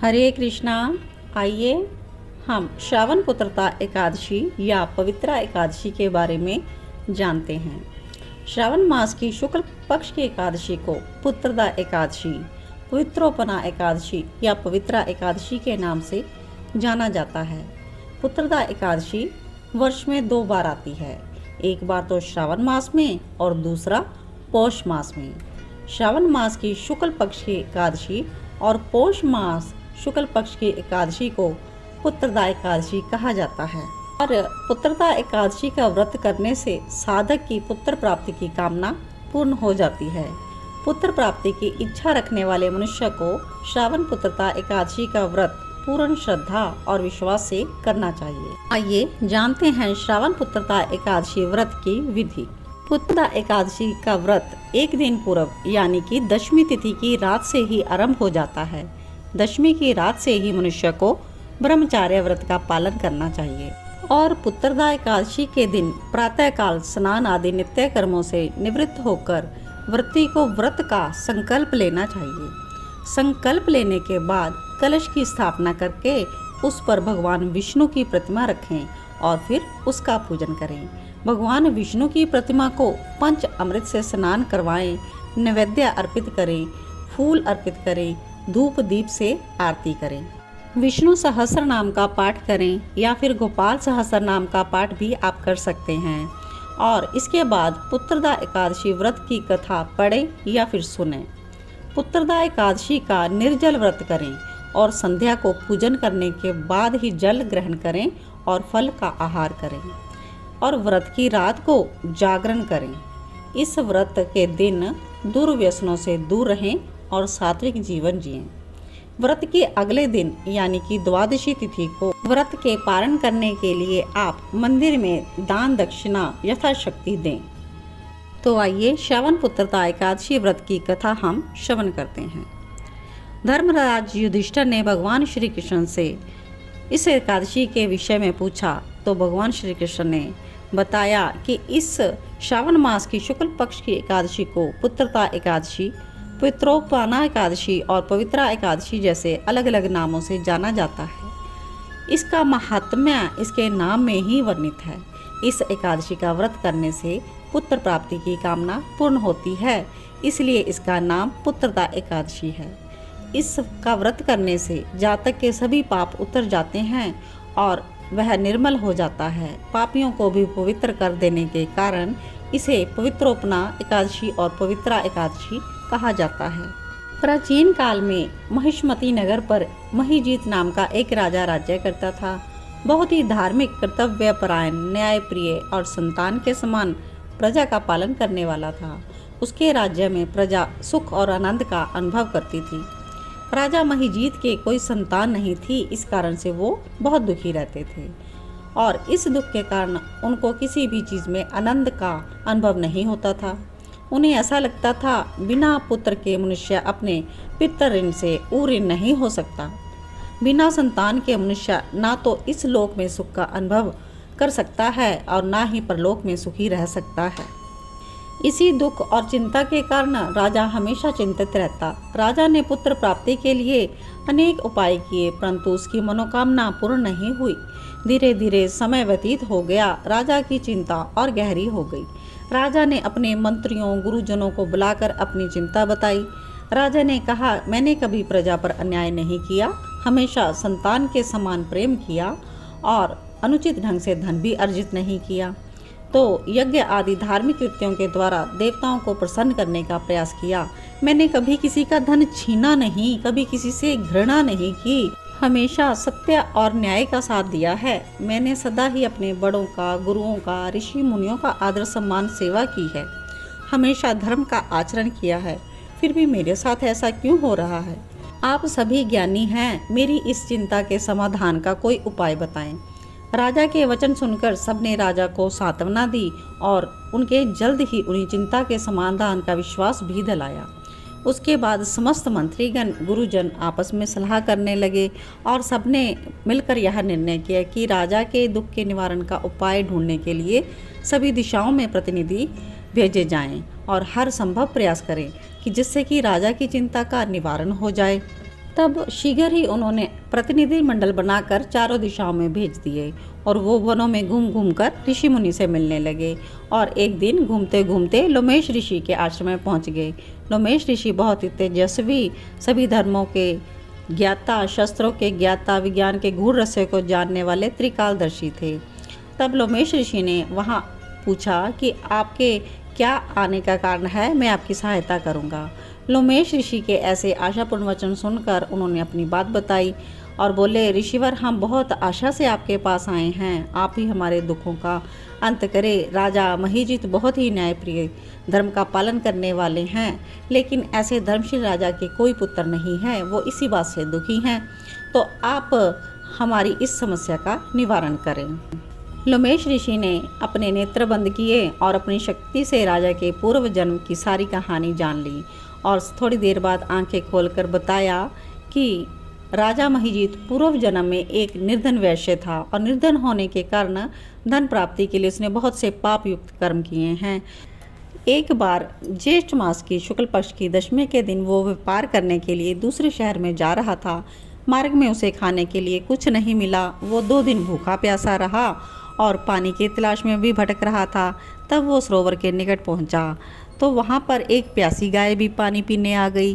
हरे कृष्णा। आइए हम श्रावण पुत्रता एकादशी या पवित्रा एकादशी के बारे में जानते हैं। श्रावण मास की शुक्ल पक्ष की एकादशी को पुत्रदा एकादशी, पवित्रोपना एकादशी या पवित्रा एकादशी के नाम से जाना जाता है। पुत्रदा एकादशी वर्ष में 2 बार आती है, एक बार तो श्रावण मास में और दूसरा पौष मास में। श्रावण मास की शुक्ल पक्ष की एकादशी और पौष मास शुक्ल पक्ष की एकादशी को पुत्रदा एकादशी कहा जाता है। और पुत्रदा एकादशी का व्रत करने से साधक की पुत्र प्राप्ति की कामना पूर्ण हो जाती है। पुत्र प्राप्ति की इच्छा रखने वाले मनुष्य को श्रावण पुत्रदा एकादशी का व्रत पूर्ण श्रद्धा और विश्वास से करना चाहिए। आइए जानते हैं श्रावण पुत्रदा एकादशी व्रत की विधि। पुत्रदा एकादशी का व्रत एक दिन पूर्व यानी कि दशमी तिथि की रात से ही आरंभ हो जाता है। दशमी की रात से ही मनुष्य को ब्रह्मचार्य व्रत का पालन करना चाहिए और पुत्रदा एकादशी के दिन प्रातःकाल स्नान आदि नित्य कर्मों से निवृत्त होकर व्रती को व्रत का संकल्प लेना चाहिए। संकल्प लेने के बाद कलश की स्थापना करके उस पर भगवान विष्णु की प्रतिमा रखें और फिर उसका पूजन करें। भगवान विष्णु की प्रतिमा को पंच अमृत से स्नान करवाएं, नैवेद्य अर्पित करें, फूल अर्पित करें, धूप दीप से आरती करें। विष्णु सहस्र नाम का पाठ करें या फिर गोपाल सहस्र नाम का पाठ भी आप कर सकते हैं। और इसके बाद पुत्रदा एकादशी व्रत की कथा पढ़ें या फिर सुनें। पुत्रदा एकादशी का निर्जल व्रत करें और संध्या को पूजन करने के बाद ही जल ग्रहण करें और फल का आहार करें और व्रत की रात को जागरण करें। इस व्रत के दिन दुर्व्यसनों से दूर रहें और सात्विक जीवन जिएं। व्रत के अगले दिन यानी कि द्वादशी तिथि को व्रत के पारण करने के लिए आप मंदिर में दान दक्षिणा यथाशक्ति दें। तो आइए श्रावण पुत्रदा एकादशी व्रत की कथा हम श्रवण करते हैं। धर्मराज युधिष्ठिर ने भगवान श्री कृष्ण से इस एकादशी के विषय में पूछा तो भगवान श्री कृष्ण ने बताया कि इस श्रावण मास की शुक्ल पक्ष की एकादशी को पुत्रदा एकादशी, पवित्रोपना एकादशी और पवित्रा एकादशी जैसे अलग अलग नामों से जाना जाता है। इसका महात्म्य इसके नाम में ही वर्णित है। इस एकादशी का व्रत करने से पुत्र प्राप्ति की कामना पूर्ण होती है, इसलिए इसका नाम पुत्रदा एकादशी है। इसका व्रत करने से जातक के सभी पाप उतर जाते हैं और वह निर्मल हो जाता है। पापियों को भी पवित्र कर देने के कारण इसे पवित्रोपना एकादशी और पवित्रा एकादशी कहा जाता है। प्राचीन काल में महिष्मती नगर पर महिजीत नाम का एक राजा राज्य करता था। बहुत ही धार्मिक, कर्तव्यपरायण, न्यायप्रिय और संतान के समान प्रजा का पालन करने वाला था। उसके राज्य में प्रजा सुख और आनंद का अनुभव करती थी। राजा महिजीत के कोई संतान नहीं थी, इस कारण से वो बहुत दुखी रहते थे और इस दुख के कारण उनको किसी भी चीज़ में आनंद का अनुभव नहीं होता था। उन्हें ऐसा लगता था बिना पुत्र के मनुष्य अपने पितृ ऋण से ऊऋण नहीं हो सकता। बिना संतान के मनुष्य ना तो इस लोक में सुख का अनुभव कर सकता है और ना ही परलोक में सुखी रह सकता है। इसी दुख और चिंता के कारण राजा हमेशा चिंतित रहता। राजा ने पुत्र प्राप्ति के लिए अनेक उपाय किए, परंतु उसकी मनोकामना पूर्ण नहीं हुई। धीरे धीरे समय व्यतीत हो गया। राजा की चिंता और गहरी हो गई। राजा ने अपने मंत्रियों, गुरुजनों को बुलाकर अपनी चिंता बताई। राजा ने कहा, मैंने कभी प्रजा पर अन्याय नहीं किया, हमेशा संतान के समान प्रेम किया और अनुचित ढंग से धन भी अर्जित नहीं किया। तो यज्ञ आदि धार्मिक कृत्यों के द्वारा देवताओं को प्रसन्न करने का प्रयास किया। मैंने कभी किसी का धन छीना नहीं, कभी किसी से घृणा नहीं की, हमेशा सत्य और न्याय का साथ दिया है। मैंने सदा ही अपने बड़ों का, गुरुओं का, ऋषि मुनियों का आदर सम्मान सेवा की है, हमेशा धर्म का आचरण किया है। फिर भी मेरे साथ ऐसा क्यों हो रहा है? आप सभी ज्ञानी हैं, मेरी इस चिंता के समाधान का कोई उपाय बताएं। राजा के वचन सुनकर सबने राजा को सांत्वना दी और उनके जल्द ही उन्हें चिंता के समाधान का विश्वास भी दिलाया। उसके बाद समस्त मंत्रीगण, गुरुजन आपस में सलाह करने लगे और सबने मिलकर यह निर्णय किया कि राजा के दुख के निवारण का उपाय ढूंढने के लिए सभी दिशाओं में प्रतिनिधि भेजे जाएं और हर संभव प्रयास करें कि जिससे कि राजा की चिंता का निवारण हो जाए। तब शीघ्र ही उन्होंने प्रतिनिधि मंडल बनाकर चारों दिशाओं में भेज दिए और वो वनों में घूम घूम कर ऋषि मुनि से मिलने लगे। और एक दिन घूमते घूमते लोमेश ऋषि के आश्रम में पहुंच गए। लोमेश ऋषि बहुत ही तेजस्वी, सभी धर्मों के ज्ञाता, शस्त्रों के ज्ञाता, विज्ञान के गूढ़ रहस्य को जानने वाले त्रिकालदर्शी थे। तब लोमेश ऋषि ने वहाँ पूछा कि आपके क्या आने का कारण है, मैं आपकी सहायता करूँगा। लोमेश ऋषि के ऐसे आशापूर्ण वचन सुनकर उन्होंने अपनी बात बताई और बोले, ऋषिवर, हम बहुत आशा से आपके पास आए हैं, आप ही हमारे दुखों का अंत करें। राजा महीजित बहुत ही न्यायप्रिय, धर्म का पालन करने वाले हैं, लेकिन ऐसे धर्मशील राजा के कोई पुत्र नहीं है, वो इसी बात से दुखी हैं, तो आप हमारी इस समस्या का निवारण करें। लोमेश ऋषि ने अपने नेत्र बंद किए और अपनी शक्ति से राजा के पूर्व जन्म की सारी कहानी जान ली और थोड़ी देर बाद आंखें खोलकर बताया कि राजा महीजित पूर्व जन्म में एक निर्धन वैश्य था और निर्धन होने के कारण धन प्राप्ति के लिए उसने बहुत से पाप युक्त कर्म किए हैं। एक बार ज्येष्ठ मास की शुक्ल पक्ष की दशमी के दिन वो व्यापार करने के लिए दूसरे शहर में जा रहा था। मार्ग में उसे खाने के लिए कुछ नहीं मिला। वो 2 दिन भूखा प्यासा रहा और पानी की तलाश में भी भटक रहा था। तब वो सरोवर के निकट पहुंचा तो वहाँ पर एक प्यासी गाय भी पानी पीने आ गई।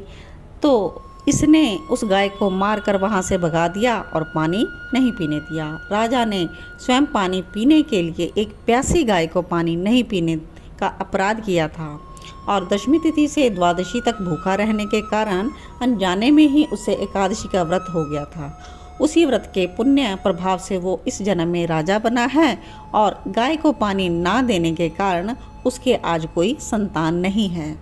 तो इसने उस गाय को मारकर वहाँ से भगा दिया और पानी नहीं पीने दिया। राजा ने स्वयं पानी पीने के लिए एक प्यासी गाय को पानी नहीं पीने का अपराध किया था और दशमी तिथि से द्वादशी तक भूखा रहने के कारण अनजाने में ही उसे एकादशी का व्रत हो गया था। उसी व्रत के पुण्य प्रभाव से वो इस जन्म में राजा बना है और गाय को पानी ना देने के कारण उसके आज कोई संतान नहीं है।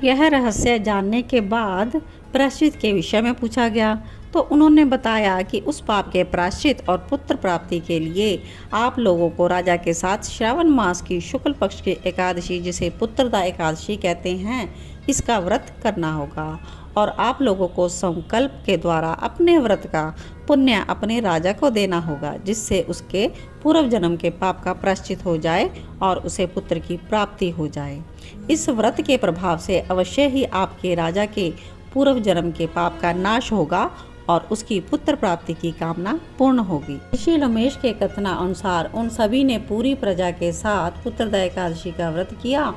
यह रहस्य जानने के बाद प्रायश्चित के विषय में पूछा गया तो उन्होंने बताया कि उस पाप के प्रायश्चित और पुत्र प्राप्ति के लिए आप लोगों को राजा के साथ श्रावण मास की शुक्ल पक्ष की एकादशी, जिसे पुत्रदा एकादशी कहते हैं, इसका व्रत करना होगा और आप लोगों को संकल्प के द्वारा अपने व्रत का पुण्य अपने राजा को देना होगा, जिससे उसके पूर्व जन्म के पाप का प्रायश्चित हो जाए और उसे पुत्र की प्राप्ति हो जाए। इस व्रत के प्रभाव से अवश्य ही आपके राजा के पूर्व जन्म के पाप का नाश होगा और उसकी पुत्र प्राप्ति की कामना पूर्ण होगी। ऋषि लोमेश के कथनानुसार उन सभी ने पूरी प्रजा के साथ पुत्रदा एकादशी का व्रत किया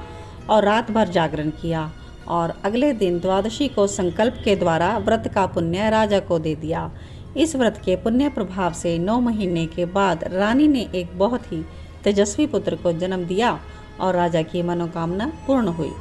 और रात भर जागरण किया और अगले दिन द्वादशी को संकल्प के द्वारा व्रत का पुण्य राजा को दे दिया। इस व्रत के पुण्य प्रभाव से 9 महीने के बाद रानी ने एक बहुत ही तेजस्वी पुत्र को जन्म दिया और राजा की मनोकामना पूर्ण हुई।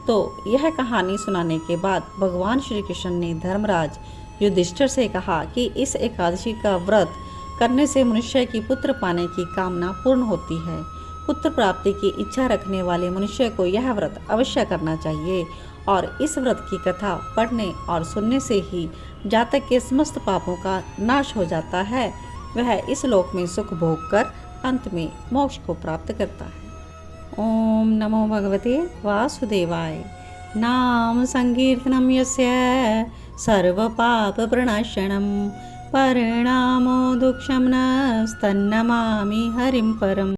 तो यह कहानी सुनाने के बाद भगवान श्री कृष्ण ने धर्मराज युधिष्ठिर से कहा कि इस एकादशी का व्रत करने से मनुष्य की पुत्र पाने की कामना पूर्ण होती है। पुत्र प्राप्ति की इच्छा रखने वाले मनुष्य को यह व्रत अवश्य करना चाहिए और इस व्रत की कथा पढ़ने और सुनने से ही जातक के समस्त पापों का नाश हो जाता है। वह इस लोक में सुख भोग कर अंत में मोक्ष को प्राप्त करता है। ओम नमो भगवते वासुदेवाय। नाम संकीर्तनम यस्य सर्व पाप प्रणाशनम परिणामो दुःखं न तन्नमामि हरिं परम्।